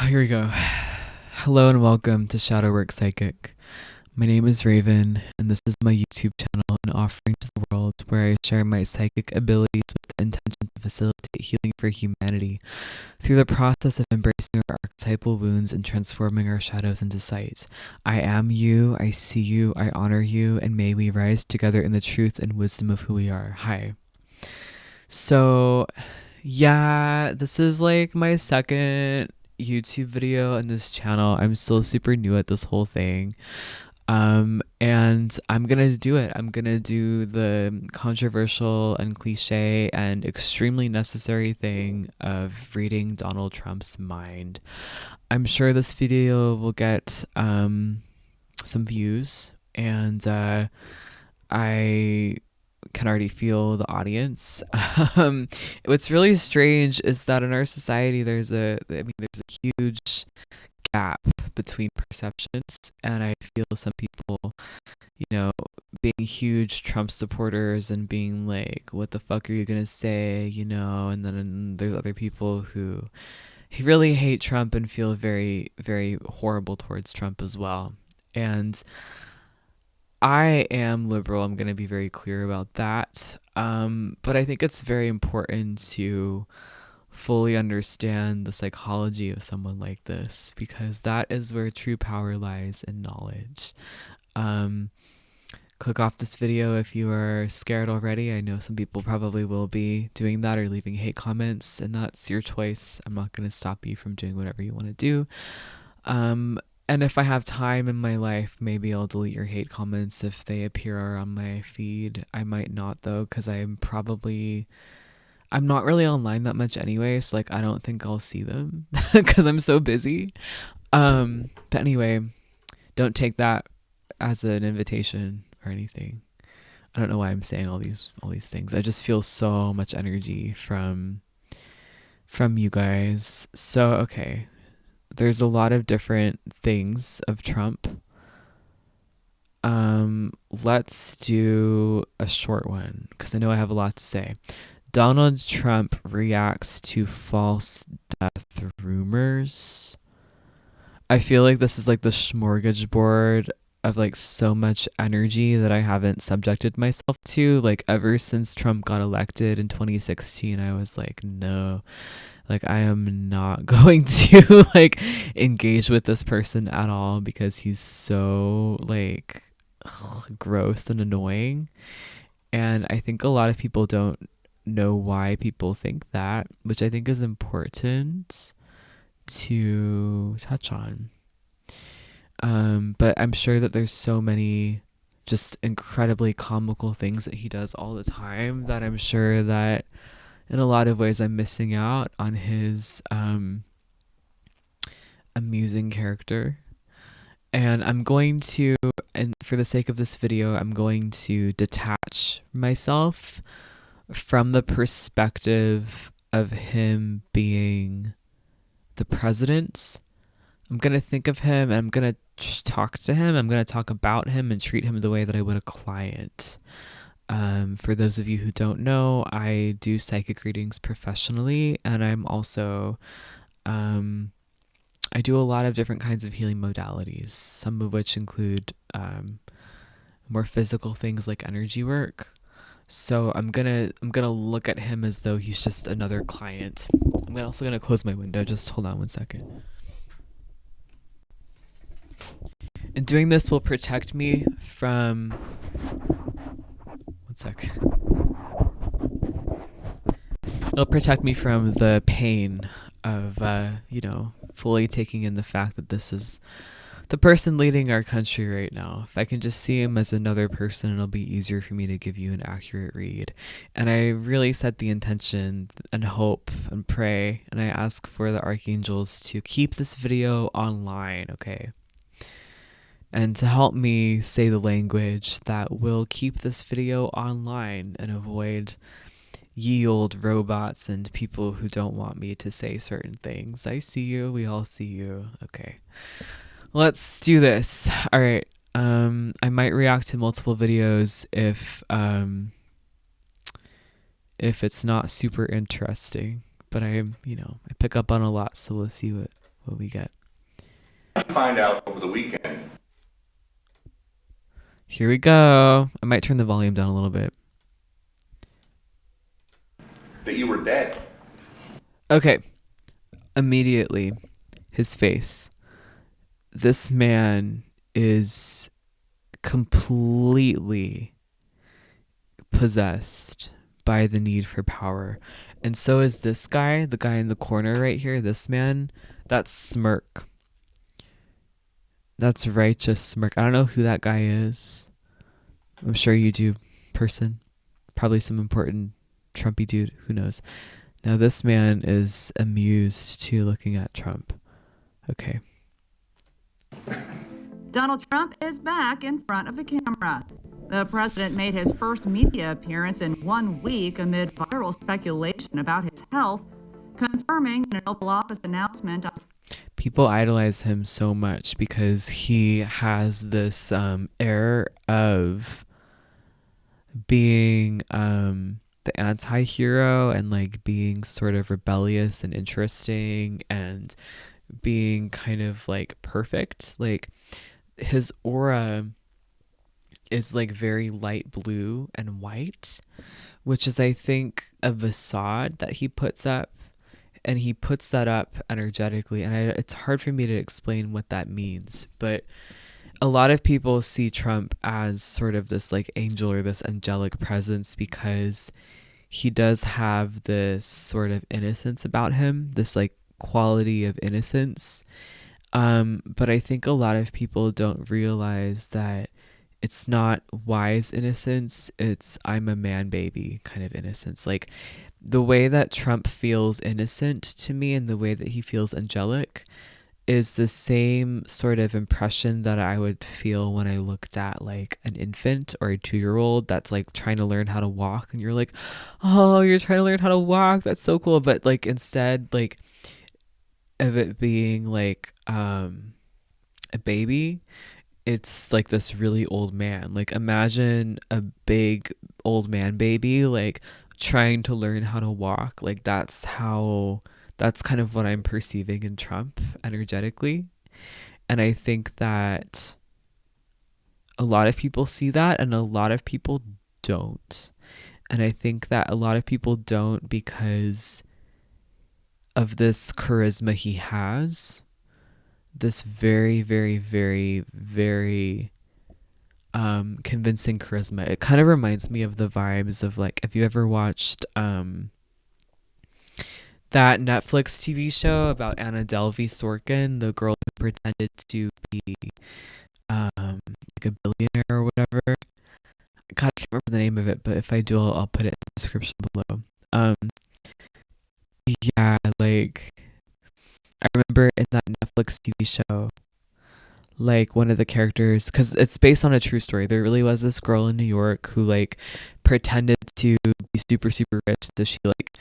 Here we go. Hello and welcome to Shadowwork Psychic. My name is Raven, and this is my YouTube channel, an offering to the world where I share my psychic abilities with the intention to facilitate healing for humanity through the process of embracing our archetypal wounds and transforming our shadows into sight. I am you, I see you, I honor you, and may we rise together in the truth and wisdom of who we are. Hi. So, yeah, this is like my second YouTube video on this channel. I'm still super new at this whole thing. And I'm gonna do it. I'm gonna do the controversial and cliche and extremely necessary thing of reading Donald Trump's mind. I'm sure this video will get some views, and I can already feel the audience. What's really strange is that in our society, there's a huge gap between perceptions, and I feel some people, being huge Trump supporters and being like, "What the fuck are you gonna say?" And then there's other people who really hate Trump and feel very, very horrible towards Trump as well. And I am liberal. I'm going to be very clear about that. But I think it's very important to fully understand the psychology of someone like this, because that is where true power lies in knowledge. Click off this video if you are scared already. I know some people probably will be doing that or leaving hate comments, and that's your choice. I'm not going to stop you from doing whatever you want to do. And if I have time in my life, maybe I'll delete your hate comments if they appear on my feed. I might not, though, because I'm not really online that much anyway, so like I don't think I'll see them because I'm so busy. But anyway, don't take that as an invitation or anything. I don't know why I'm saying all these things. I just feel so much energy from you guys. So okay. There's a lot of different things of Trump. Let's do a short one because I know I have a lot to say. Donald Trump reacts to false death rumors. I feel like this is like the smorgasbord of like so much energy that I haven't subjected myself to. Like ever since Trump got elected in 2016, I was like, no. Like I am not going to like engage with this person at all because he's so like gross and annoying. And I think a lot of people don't know why people think that, which I think is important to touch on. But I'm sure that there's so many just incredibly comical things that he does all the time that I'm sure that in a lot of ways I'm missing out on his amusing character. And I'm going to, and for the sake of this video, I'm going to detach myself from the perspective of him being the president. I'm going to think of him and I'm going to talk to him. I'm going to talk about him and treat him the way that I would a client. For those of you who don't know, I do psychic readings professionally, and I'm also, I do a lot of different kinds of healing modalities, some of which include more physical things like energy work. So I'm gonna look at him as though he's just another client. I'm also gonna close my window. Just hold on one second. And doing this will protect me from. One sec. It'll protect me from the pain of, fully taking in the fact that this is the person leading our country right now. If I can just see him as another person, it'll be easier for me to give you an accurate read. And I really set the intention and hope and pray, and I ask for the archangels to keep this video online, okay? And to help me say the language that will keep this video online and avoid ye old robots and people who don't want me to say certain things. I see you. We all see you. Okay. Let's do this. All right. I might react to multiple videos if it's not super interesting, but I pick up on a lot, so we'll see what we get. Find out over the weekend Here we go. I might turn the volume down a little bit. that you were dead. Okay. Immediately, his face. This man is completely possessed by the need for power. And so is this guy, the guy in the corner right here, this man. That's smirk. That's righteous smirk. I don't know who that guy is. I'm sure you do, person. Probably some important Trumpy dude. Who knows? Now this man is amused to looking at Trump. Okay. Donald Trump is back in front of the camera. The president made his first media appearance in 1 week amid viral speculation about his health, confirming in an Oval Office announcement. People idolize him so much because he has this air of being the anti-hero and like being sort of rebellious and interesting and being kind of like perfect. Like his aura is like very light blue and white, which is I think a facade that he puts up, and he puts that up energetically, and it's hard for me to explain what that means, but a lot of people see Trump as sort of this like angel or this angelic presence because he does have this sort of innocence about him, this like quality of innocence. But I think a lot of people don't realize that it's not wise innocence, it's I'm a man baby kind of innocence. Like the way that Trump feels innocent to me and the way that he feels angelic is the same sort of impression that I would feel when I looked at like an infant or a 2-year-old that's like trying to learn how to walk, and you're like, oh, you're trying to learn how to walk, that's so cool. But like instead like of it being like a baby, it's like this really old man. Like imagine a big old man baby like trying to learn how to walk. Like that's kind of what I'm perceiving in Trump energetically. And I think that a lot of people see that and a lot of people don't. And I think that a lot of people don't because of this charisma he has. This very, very, very, very convincing charisma. It kind of reminds me of the vibes of like, have you ever watched that Netflix TV show about Anna Delvey Sorkin, the girl who pretended to be like a billionaire or whatever? God, I can't remember the name of it, but if I do, I'll put it in the description below. Yeah, like I remember in that Netflix TV show, like one of the characters, because it's based on a true story, there really was this girl in New York who like pretended to be super, super rich. So she like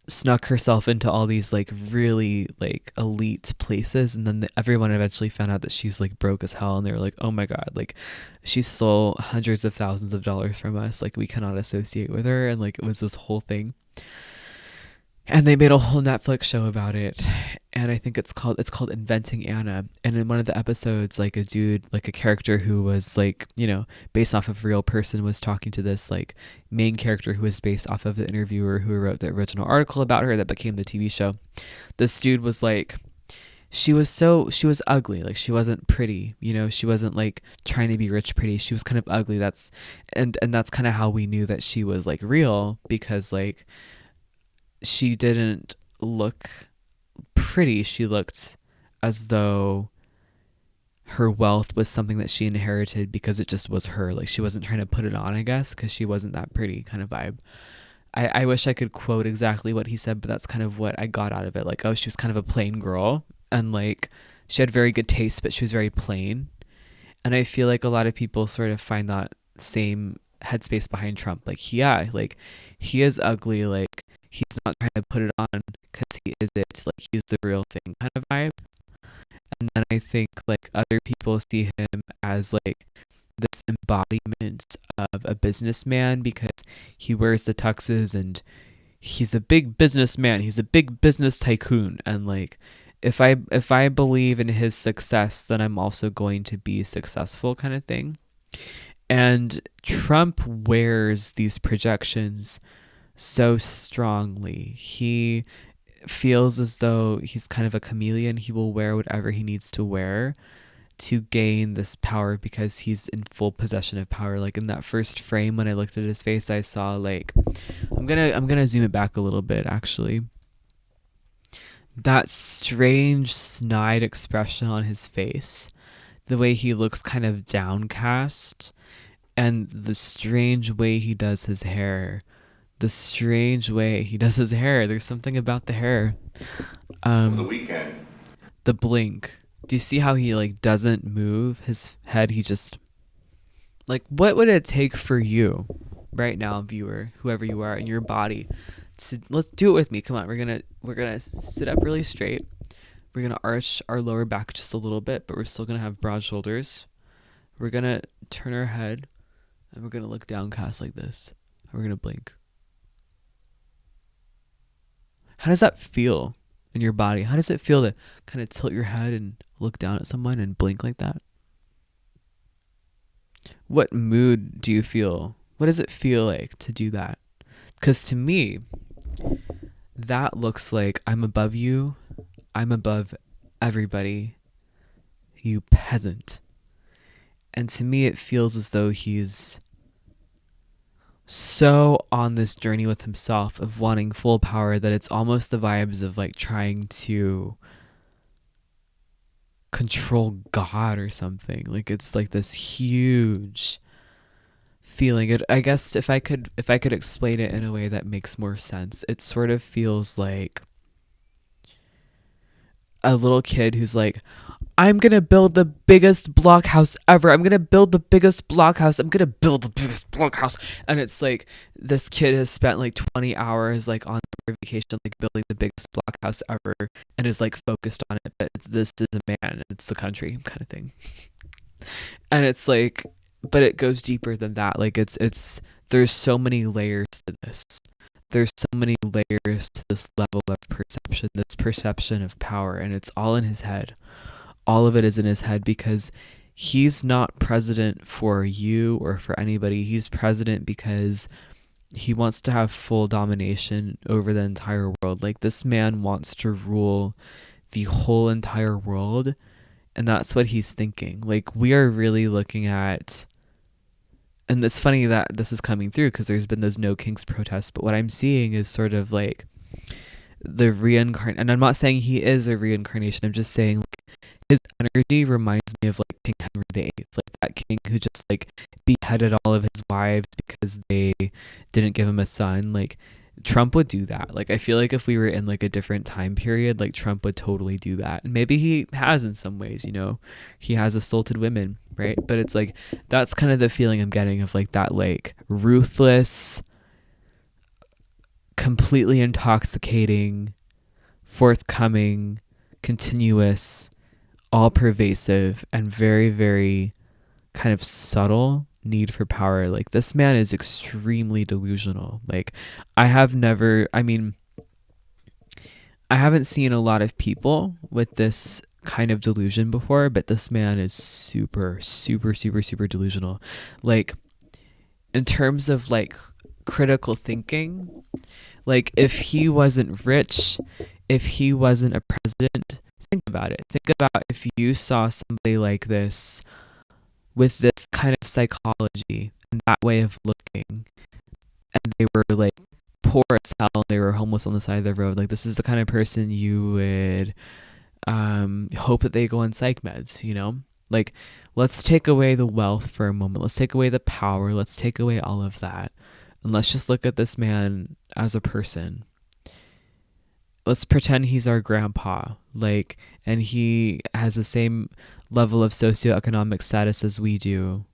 snuck herself into all these like really like elite places, and then everyone eventually found out that she's like broke as hell, and they were like, oh my god, like she stole hundreds of thousands of dollars from us, like we cannot associate with her. And like it was this whole thing, and they made a whole Netflix show about it, and I think it's called Inventing Anna. And in one of the episodes, like a dude, like a character who was like, you know, based off of a real person, was talking to this like main character who was based off of the interviewer who wrote the original article about her that became the TV show. This dude was like, she was ugly, like she wasn't pretty, you know, she wasn't like trying to be rich pretty, she was kind of ugly. And that's kind of how we knew that she was like real, because like she didn't look pretty. She looked as though her wealth was something that she inherited because it just was her. Like she wasn't trying to put it on, I guess, because she wasn't that pretty kind of vibe. I wish I could quote exactly what he said, but that's kind of what I got out of it. Like, oh, she was kind of a plain girl, and like she had very good taste, but she was very plain. And I feel like a lot of people sort of find that same headspace behind Trump. Like, yeah, like he is ugly, like he's not trying to put it on because he is it, like he's the real thing kind of vibe. And then I think like other people see him as like this embodiment of a businessman because he wears the tuxes and he's a big businessman, he's a big business tycoon, and like if I believe in his success, then I'm also going to be successful, kind of thing. And Trump wears these projections so strongly. He feels as though he's kind of a chameleon. He will wear whatever he needs to wear to gain this power because he's in full possession of power. Like in that first frame when I looked at his face, I saw like I'm gonna zoom it back a little bit actually. That strange snide expression on his face, the way he looks kind of downcast, and the strange way he does his hair. There's something about the hair. Over the weekend. The blink. Do you see how he like doesn't move his head? He just like, what would it take for you right now, viewer, whoever you are, in your body, to let's do it with me. Come on, we're gonna sit up really straight. We're gonna arch our lower back just a little bit, but we're still gonna have broad shoulders. We're gonna turn our head and we're gonna look downcast like this. And we're gonna blink. How does that feel in your body? How does it feel to kind of tilt your head and look down at someone and blink like that? What mood do you feel? What does it feel like to do that? Because to me, that looks like I'm above you. I'm above everybody. You peasant. And to me, it feels as though he's so on this journey with himself of wanting full power that it's almost the vibes of like trying to control God or something. Like it's like this huge feeling. It, I guess if I could explain it in a way that makes more sense, it sort of feels like a little kid who's like, I'm going to build the biggest blockhouse ever. I'm going to build the biggest blockhouse. I'm going to build the biggest blockhouse. And it's like this kid has spent like 20 hours like on vacation, like building the biggest blockhouse ever and is like focused on it. But this is a man and it's the country kind of thing. And it's like, but it goes deeper than that. Like it's, there's so many layers to this. There's so many layers to this level of perception, this perception of power, and it's all in his head. All of it is in his head because he's not president for you or for anybody. He's president because he wants to have full domination over the entire world. Like this man wants to rule the whole entire world, and that's what he's thinking. Like we are really looking at, and it's funny that this is coming through because there's been those No Kinks protests, but what I'm seeing is sort of like the reincarnation, and I'm not saying he is a reincarnation, I'm just saying like, his energy reminds me of like King Henry VIII, like that king who just like beheaded all of his wives because they didn't give him a son. Like Trump would do that. Like I feel like if we were in like a different time period, like Trump would totally do that. And maybe he has in some ways, you know, he has assaulted women, right? But it's like that's kind of the feeling I'm getting of like that like ruthless, completely intoxicating, forthcoming, continuous, all pervasive and very, very kind of subtle need for power. Like this man is extremely delusional. Like I haven't seen a lot of people with this kind of delusion before, but this man is super, super, super, super delusional. Like in terms of like critical thinking, like if he wasn't rich, if he wasn't a president, think about it. Think about if you saw somebody like this with this kind of psychology and that way of looking, and they were like poor as hell and they were homeless on the side of the road. Like this is the kind of person you would hope that they go on psych meds, you know? Like let's take away the wealth for a moment. Let's take away the power. Let's take away all of that. And let's just look at this man as a person. Let's pretend he's our grandpa, like, and he has the same level of socioeconomic status as we do.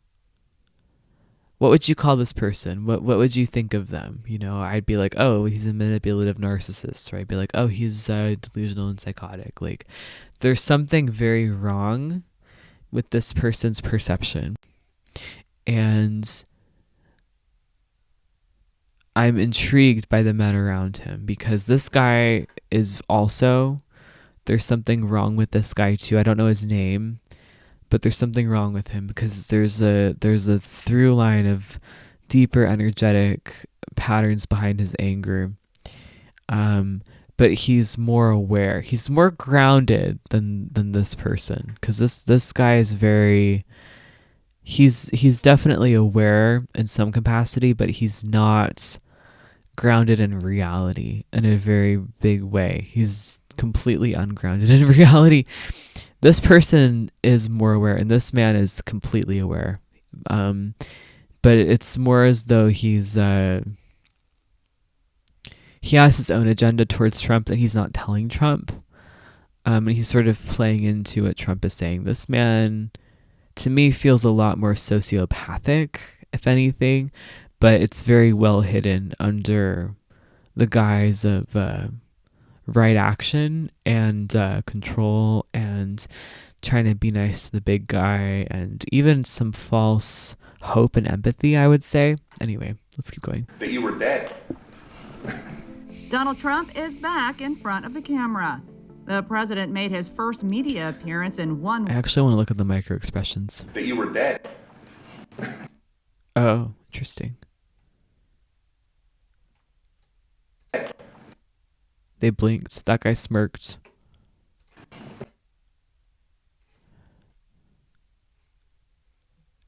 What would you call this person? What would you think of them? You know, I'd be like, oh, he's a manipulative narcissist, or I'd be like, oh, he's delusional and psychotic. Like, there's something very wrong with this person's perception. And I'm intrigued by the men around him because this guy is also there's something wrong with this guy too. I don't know his name, but there's something wrong with him because there's a through line of deeper energetic patterns behind his anger. But he's more aware. He's more grounded than this person, because this guy is very. He's definitely aware in some capacity, but he's not grounded in reality in a very big way. He's completely ungrounded in reality. This person is more aware, and this man is completely aware. But it's more as though he has his own agenda towards Trump that he's not telling Trump. And he's sort of playing into what Trump is saying. This man, to me, feels a lot more sociopathic, if anything, but it's very well hidden under the guise of right action and control and trying to be nice to the big guy and even some false hope and empathy, I would say. Anyway, let's keep going. That you were dead. Donald Trump is back in front of the camera. The president made his first media appearance in one I actually want to look at the micro expressions. That you were dead. Oh, interesting. They blinked. That guy smirked.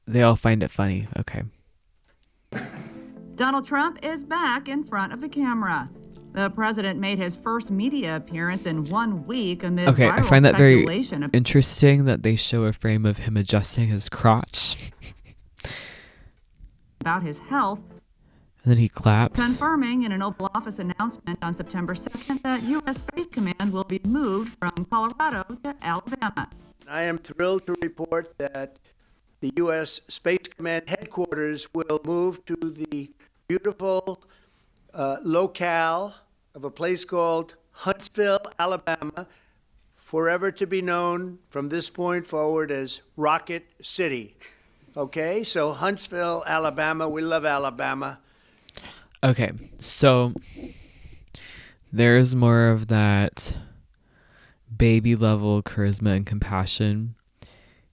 They all find it funny. Okay. Donald Trump is back in front of the camera. The president made his first media appearance in 1 week amid Okay, I viral find that very speculation interesting that they show a frame of him adjusting his crotch. about his health, And then he claps. confirming in an Oval Office announcement on September 2nd that U.S. Space Command will be moved from Colorado to Alabama. I am thrilled to report that the U.S. Space Command headquarters will move to the beautiful locale of a place called Huntsville, Alabama, forever to be known from this point forward as Rocket City. Okay, so Huntsville, Alabama, we love Alabama. Okay, so there's more of that baby level charisma and compassion.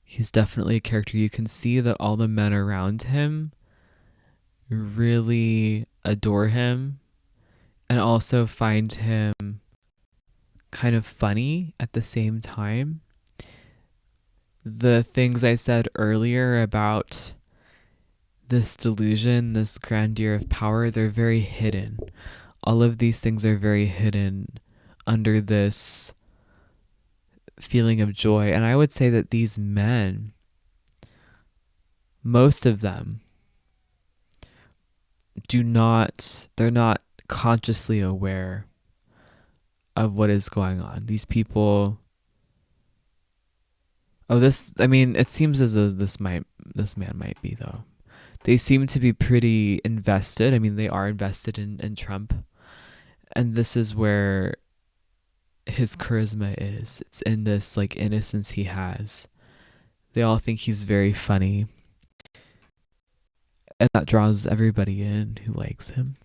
He's definitely a character. You can see that all the men around him really adore him and also find him kind of funny at the same time. The things I said earlier about this delusion, this grandeur of power, they're very hidden. All of these things are very hidden under this feeling of joy. And I would say that these men, most of them, they're not consciously aware of what is going on. These people, it seems as though this man might be, though. They seem to be pretty invested. I mean, they are invested in Trump. And this is where his charisma is. It's in this like innocence he has. They all think he's very funny. And that draws everybody in who likes him.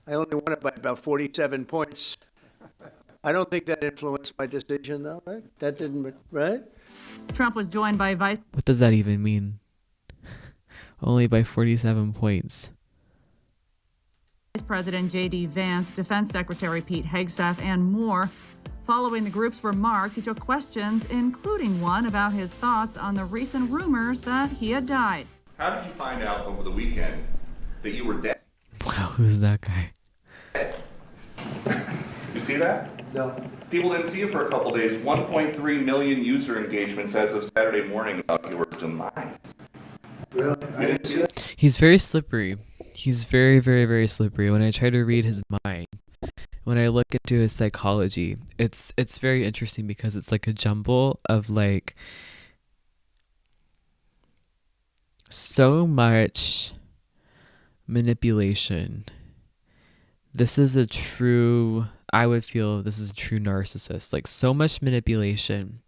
I only won it by about 47 points. I don't think that influenced my decision, though, right? That didn't, right? Trump was joined by Vice What does that even mean? Only by 47 points. President J.D. Vance, Defense Secretary Pete Hegseth, and more. Following the group's remarks, he took questions, including one about his thoughts on the recent rumors that he had died. How did you find out over the weekend that you were dead? Wow, who's that guy? You see that? No. People didn't see it for a couple days. 1.3 million user engagements as of Saturday morning about your demise. Really? You didn't see that? He's very slippery. He's very, very, very slippery. When I try to read his mind, when I look into his psychology, it's very interesting because it's like a jumble of like so much manipulation. I would feel this is a true narcissist. Like so much manipulation,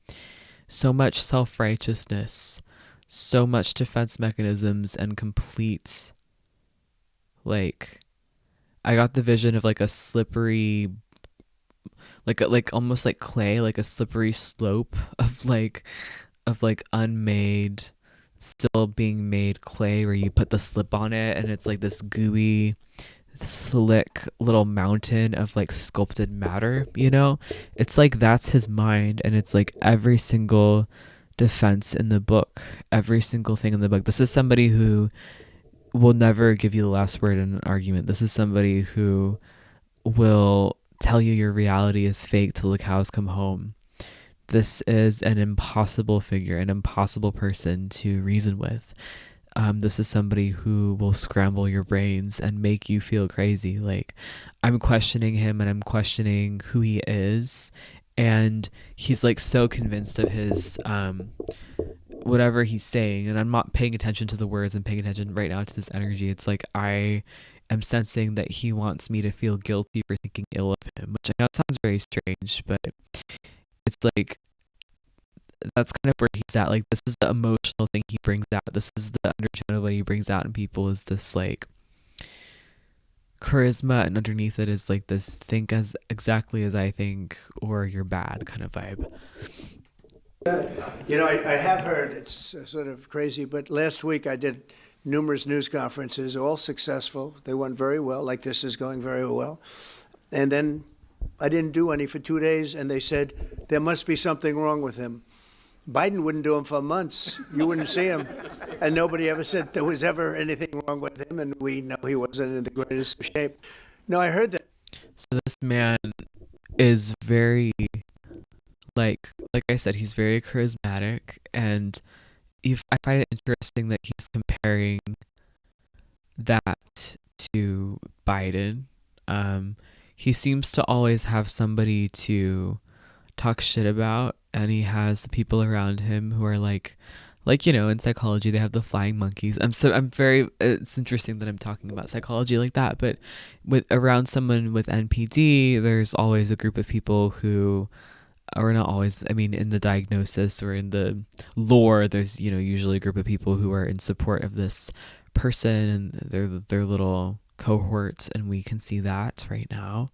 so much self-righteousness, so much defense mechanisms and complete, like, I got the vision of like a slippery, like almost like clay, like a slippery slope of like unmade, still being made clay, where you put the slip on it and it's like this gooey, slick little mountain of like sculpted matter, you know? It's like that's his mind, and it's like every single defense in the book, every single thing in the book. This is somebody who will never give you the last word in an argument. This is somebody who will tell you your reality is fake till the cows come home. This is an impossible figure, an impossible person to reason with. This is somebody who will scramble your brains and make you feel crazy. Like, I'm questioning him and I'm questioning who he is. And he's like so convinced of his whatever he's saying, and I'm not paying attention to the words. I'm paying attention right now to this energy. It's like I am sensing that he wants me to feel guilty for thinking ill of him, which I know sounds very strange, but it's like that's kind of where he's at. Like, this is the emotional thing he brings out. This is the undertone of what he brings out in people, is this like charisma, and underneath it is like this think as exactly as I think or you're bad kind of vibe. You know, I have heard, it's sort of crazy, but last week I did numerous news conferences, all successful. They went very well, like this is going very well. And then I didn't do any for 2 days, and they said, there must be something wrong with him. Biden wouldn't do them for months. You wouldn't see him. And nobody ever said there was ever anything wrong with him, and we know he wasn't in the greatest of shape. No, I heard that. So this man is very, like I said, he's very charismatic, and I find it interesting that he's comparing that to Biden. He seems to always have somebody to talk shit about, and he has the people around him who are like you know, in psychology they have the flying monkeys. It's interesting that I'm talking about psychology like that, but with around someone with NPD, there's always a group of people who, or not always, I mean in the diagnosis or in the lore, there's, you know, usually a group of people who are in support of this person and their little cohorts, and we can see that right now.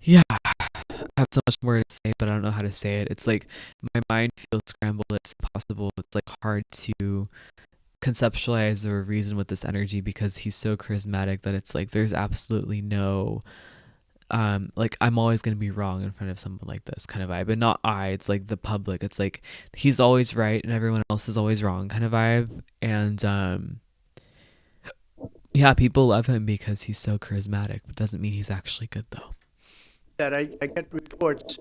Yeah, I have so much more to say, but I don't know how to say it. It's like my mind feels scrambled. It's impossible. It's like hard to conceptualize or reason with this energy, because he's so charismatic that it's like there's absolutely no like I'm always going to be wrong in front of someone like this kind of vibe. But not it's like the public. It's like he's always right and everyone else is always wrong kind of vibe. And yeah, people love him because he's so charismatic, but doesn't mean he's actually good though. That I get reports.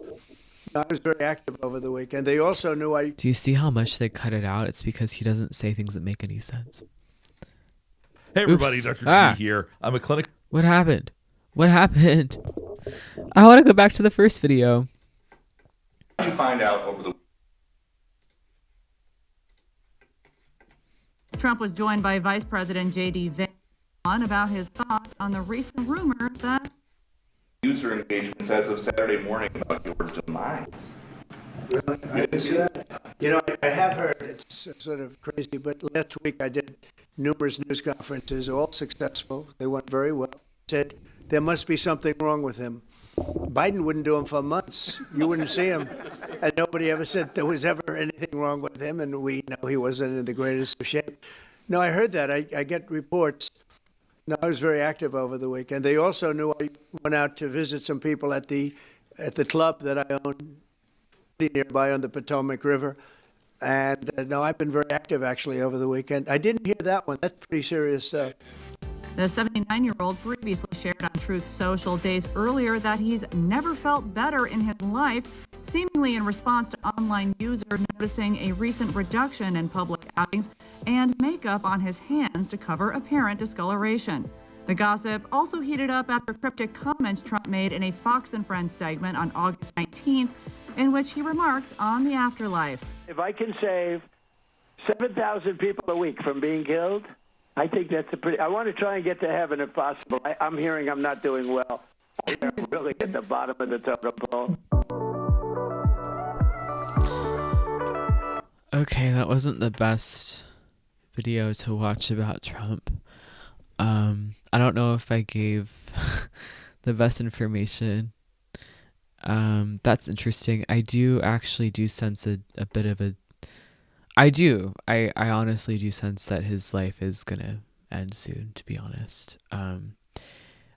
I was very active over the weekend. They also knew Do you see how much they cut it out? It's because he doesn't say things that make any sense. Hey everybody, Oops. Dr. G here. I'm a clinical. What happened? What happened? I want to go back to the first video. You find out over the Trump was joined by Vice President J.D. Vance about his thoughts on the recent rumors that user engagements as of Saturday morning about your demise. Really? I didn't see that. You know, I have heard, it's sort of crazy, but last week I did numerous news conferences, all successful. They went very well. Said there must be something wrong with him. Biden wouldn't do them for months. You wouldn't see him. And nobody ever said there was ever anything wrong with him, and we know he wasn't in the greatest of shape. No, I heard that. I get reports. No, I was very active over the weekend. They also knew I went out to visit some people at the club that I own nearby on the Potomac River. And no, I've been very active actually over the weekend. I didn't hear that one. That's pretty serious stuff. the 79-year-old previously shared on Truth Social days earlier that he's never felt better in his life, seemingly in response to online users noticing a recent reduction in public outings and makeup on his hands to cover apparent discoloration. The gossip also heated up after cryptic comments Trump made in a Fox and Friends segment on August 19th, in which he remarked on the afterlife. If I can save 7,000 people a week from being killed, I think that's a pretty... I want to try and get to heaven if possible. I'm hearing I'm not doing well. I'm really at the bottom of the totem pole. Okay, that wasn't the best video to watch about Trump. I don't know if I gave the best information. That's interesting. I do actually do sense a bit of a I honestly do sense that his life is gonna end soon, to be honest.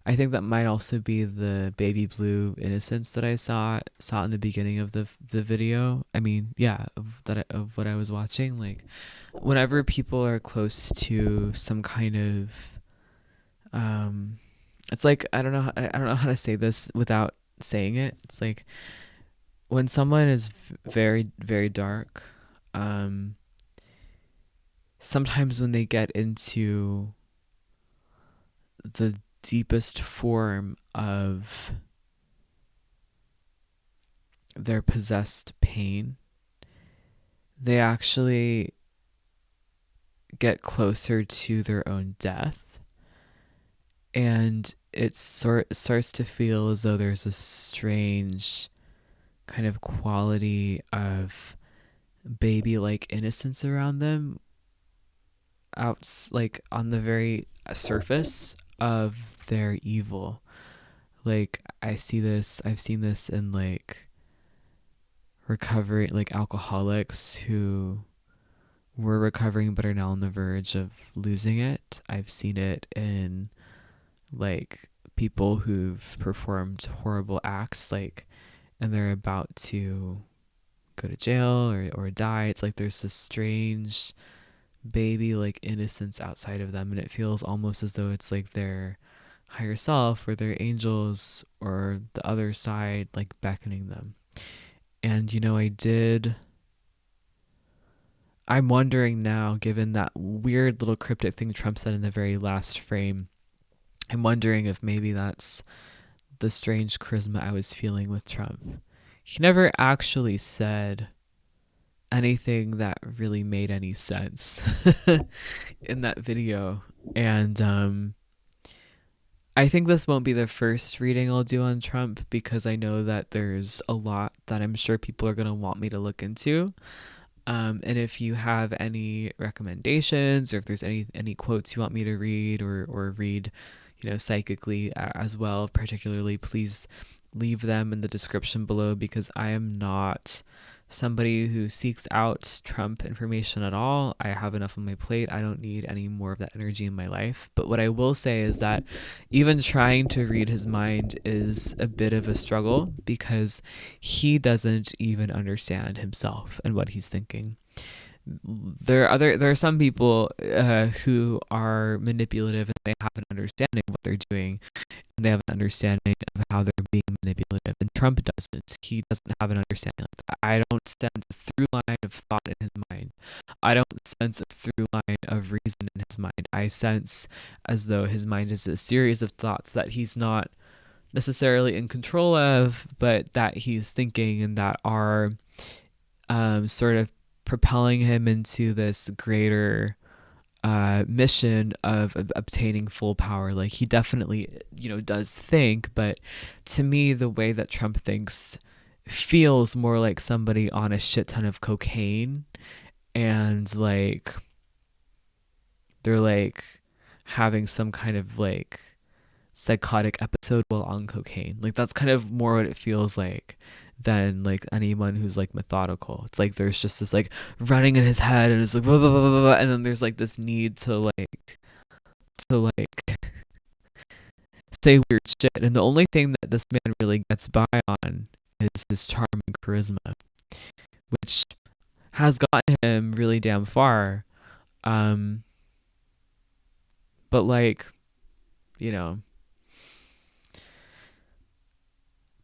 I think that might also be the baby blue innocence that I saw in the beginning of the video. I mean, yeah, of what I was watching. Like, whenever people are close to some kind of, it's like I don't know how to say this without saying it. It's like when someone is very, very dark. Sometimes when they get into the deepest form of their possessed pain, they actually get closer to their own death, and it starts to feel as though there's a strange kind of quality of baby-like innocence around them, like on the very surface of their evil. Like I've seen this in like recovery, like alcoholics who were recovering but are now on the verge of losing it. I've seen it in like people who've performed horrible acts, like, and they're about to go to jail or die. It's like there's this strange baby like innocence outside of them, and it feels almost as though it's like their higher self or their angels or the other side like beckoning them. And I'm wondering now, given that weird little cryptic thing Trump said in the very last frame, I'm wondering if maybe that's the strange charisma I was feeling with Trump. He never actually said anything that really made any sense in that video. And I think this won't be the first reading I'll do on Trump, because I know that there's a lot that I'm sure people are going to want me to look into. And if you have any recommendations, or if there's any quotes you want me to read or read, psychically as well, particularly, please leave them in the description below, because I am not somebody who seeks out Trump information at all. I have enough on my plate. I don't need any more of that energy in my life. But what I will say is that even trying to read his mind is a bit of a struggle, because he doesn't even understand himself and what he's thinking. There are some people who are manipulative, and they have an understanding of what they're doing, and they have an understanding of how they're being manipulative. And Trump doesn't. He doesn't have an understanding like that. I don't sense a through line of thought in his mind. I don't sense a through line of reason in his mind. I sense as though his mind is a series of thoughts that he's not necessarily in control of, but that he's thinking, and that are sort of propelling him into this greater mission of obtaining full power. Like, he definitely, does think, but to me, the way that Trump thinks feels more like somebody on a shit ton of cocaine, and like they're like having some kind of like psychotic episode while on cocaine. Like, that's kind of more what it feels like than like anyone who's like methodical. It's like there's just this like running in his head, and it's like blah, blah, blah, blah, blah, and then there's like this need to like say weird shit, and the only thing that this man really gets by on is his charm and charisma, which has gotten him really damn far. But like,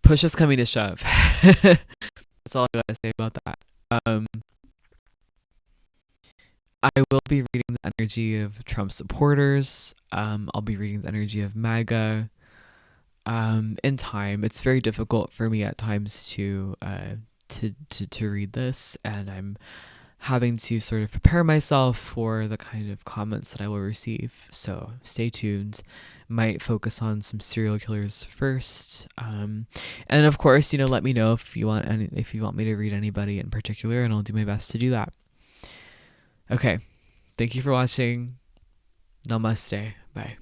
push is coming to shove. That's all I gotta say about that. I will be reading the energy of Trump supporters. I'll be reading the energy of MAGA. In time, it's very difficult for me at times to read this, and I'm having to sort of prepare myself for the kind of comments that I will receive. So stay tuned. Might focus on some serial killers first, and of course, let me know if you want me to read anybody in particular, and I'll do my best to do that. Okay, thank you for watching. Namaste. Bye.